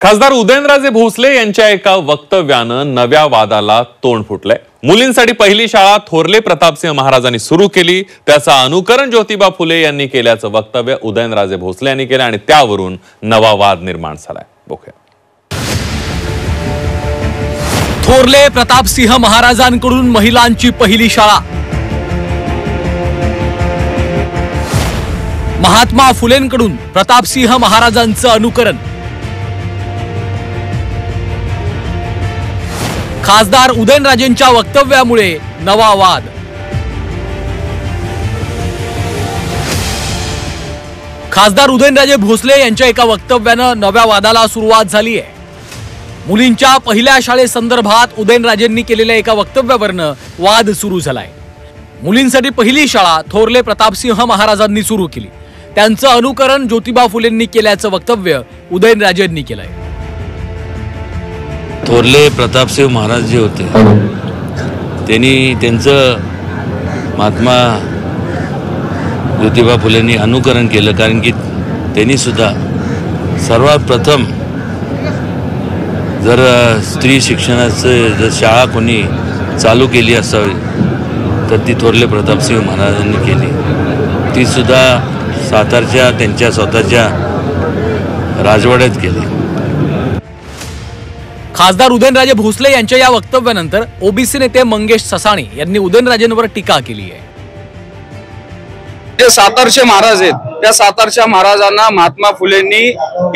खासदार उदयनराजे भोसले यांच्या एका वक्तव्यानं नव्या वादाला तोंड फुटलंय। मुलींसाठी पहिली शाळा थोरले प्रतापसिंह महाराजांनी सुरू केली, त्याचं अनुकरण ज्योतिबा फुले यांनी केल्याचं वक्तव्य उदयनराजे भोसले यांनी केलं आणि त्यावरून नवा वाद निर्माण झालाय। बघूया। थोरले प्रतापसिंह महाराजांकडून महिलांची पहिली शाळा, महात्मा फुलेंकडून प्रतापसिंह महाराजांचं अनुकरण, खासदार उदयनराजेंच्या वक्तव्यामुळे नवा वाद। खासदार उदयनराजे भोसले यांच्या एका वक्तव्यानं नव्या वादाला सुरुवात झाली आहे। मुलींच्या पहिल्या शाळेसंदर्भात उदयनराजेंनी केलेल्या एका वक्तव्यावरनं वाद सुरू झालाय। मुलींसाठी पहिली शाळा थोरले प्रतापसिंह महाराजांनी सुरू केली, त्यांचं अनुकरण ज्योतिबा फुलेंनी केल्याचं वक्तव्य उदयनराजेंनी केलंय। थोरले प्रतापसिंह महाराज जे होते त्यांनी त्यांचं महात्मा ज्योतिबा फुलेंनी अनुकरण केलं, कारण की त्यांनी सुद्धा सर्वात प्रथम जर स्त्री शिक्षणाचं जर शाळा कोणी चालू केली असावी तर ती थोरले प्रतापसिंह महाराजांनी केली। ती सुद्धा सातारच्या त्यांच्या स्वतःच्या राजवाड्यात केली। खासदार उदयनराजे भोसले यांच्या या वक्तव्यानंतर ओबीसी नेते मंगेश ससाणे यांनी उदयनराजेंवर टीका केली आहे। जे सातारचे महाराज आहेत त्या सातारच्या महाराजांना महात्मा फुलेंनी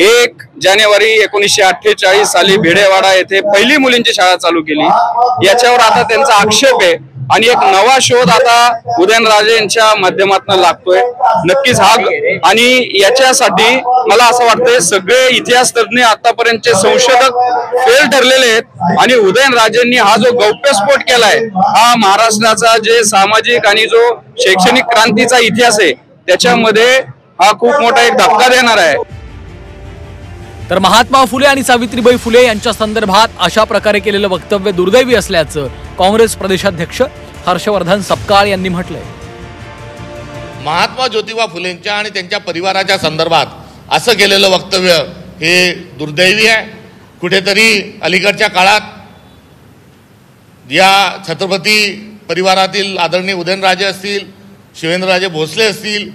1 जानेवारी 1948 साली भिडेवाडा येथे पहिली मुलींची शाळा चालू केली। याच्यावर आता त्यांचा आक्षेप आहे आणि एक नवा शोध आता उदयनराजे यांच्या माध्यमातून लागतोय। नक्कीच हा आणि याच्यासाठी मला असं वाटतंय सगळे इतिहास तज्ञ आतापर्यंतचे संशोधक फेल ठरलेले आहेत आणि उदयनराजेंनी हा जो गौप्यस्फोट केलाय हा महाराष्ट्राचा जे सामाजिक आणि जो शैक्षणिक क्रांतीचा इतिहास आहे त्याच्यामध्ये हा खूप मोठा एक धक्का देणार आहे। तर महात्मा फुले आणि सावित्रीबाई फुले यांच्या संदर्भात अशा प्रकारे केलेलं वक्तव्य दुर्दैवी असल्याचं काँग्रेस प्रदेशाध्यक्ष हर्षवर्धन सपकाळ यांनी म्हटलंय। महात्मा ज्योतिबा फुलेंच्या आणि त्यांच्या परिवाराच्या संदर्भात असं केलेलं वक्तव्य हे दुर्दैवी आहे। कुठेतरी अलीकडच्या काळात या छत्रपती परिवारातील आदरणीय उदयनराजे असतील, शिवेंद्रराजे भोसले असतील,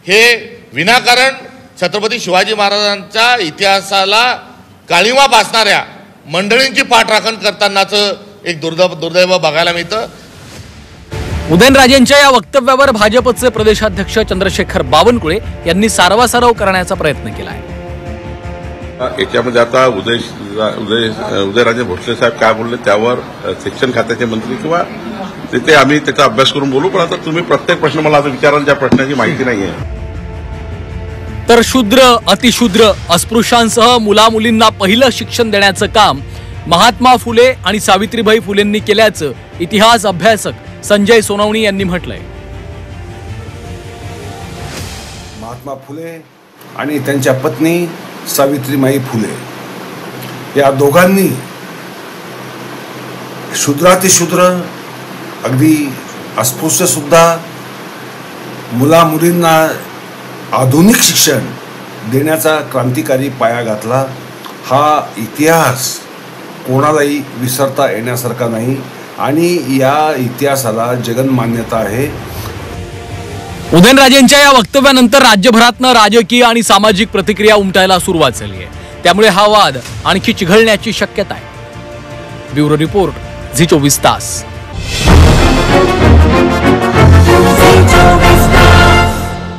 हे विनाकारण छत्रपती शिवाजी महाराजांच्या इतिहासाला काळिमा फासणाऱ्या मंडळींची पाठराखण करतानाचं एक दुर्दैव बघायला मिळतं। उदयनराजेंच्या या वक्तव्यावर भाजपचे प्रदेशाध्यक्ष चंद्रशेखर बावनकुळे यांनी सारवासारव करण्याचा प्रयत्न केला आहे। याच्यामध्ये आता उदयराजे भोसले साहेब काय बोलले त्यावर शिक्षण खात्याचे मंत्री किंवा तिथे आम्ही त्याचा अभ्यास करून बोलू, पण आता तुम्ही प्रत्येक प्रश्न मला आता विचाराल ज्या प्रश्नाची माहिती नाहीये। तर शूद्र, अतिशूद्र, अस्पृश्यांसह मुलामुलींना पहिलं शिक्षण देण्याचं काम महात्मा फुले आणि सावित्रीबाई फुलेंनी केल्याचं इतिहास अभ्यासक संजय सोनवणी यांनी म्हटलंय। महात्मा फुले आणि त्यांच्या पत्नी सावित्रीबाई फुले या दोघांनी शूद्रातिशूद्र अगदी अस्पृश्य सुद्धा मुला मुलींना आधुनिक शिक्षण देण्याचा क्रांतिकारी पाया घातला। हा इतिहास कोणालाही विसरता येण्यासारखा नाही आणि या इतिहासाला जगन्मान्यता आहे। उदयनराजेंच्या या वक्तव्यानंतर राज्यभरातनं राजकीय आणि सामाजिक प्रतिक्रिया उमटायला सुरुवात झाली आहे, त्यामुळे हा वाद आणखी चिघळण्याची शक्यता आहे। ब्युरो रिपोर्ट, झी 24 तास।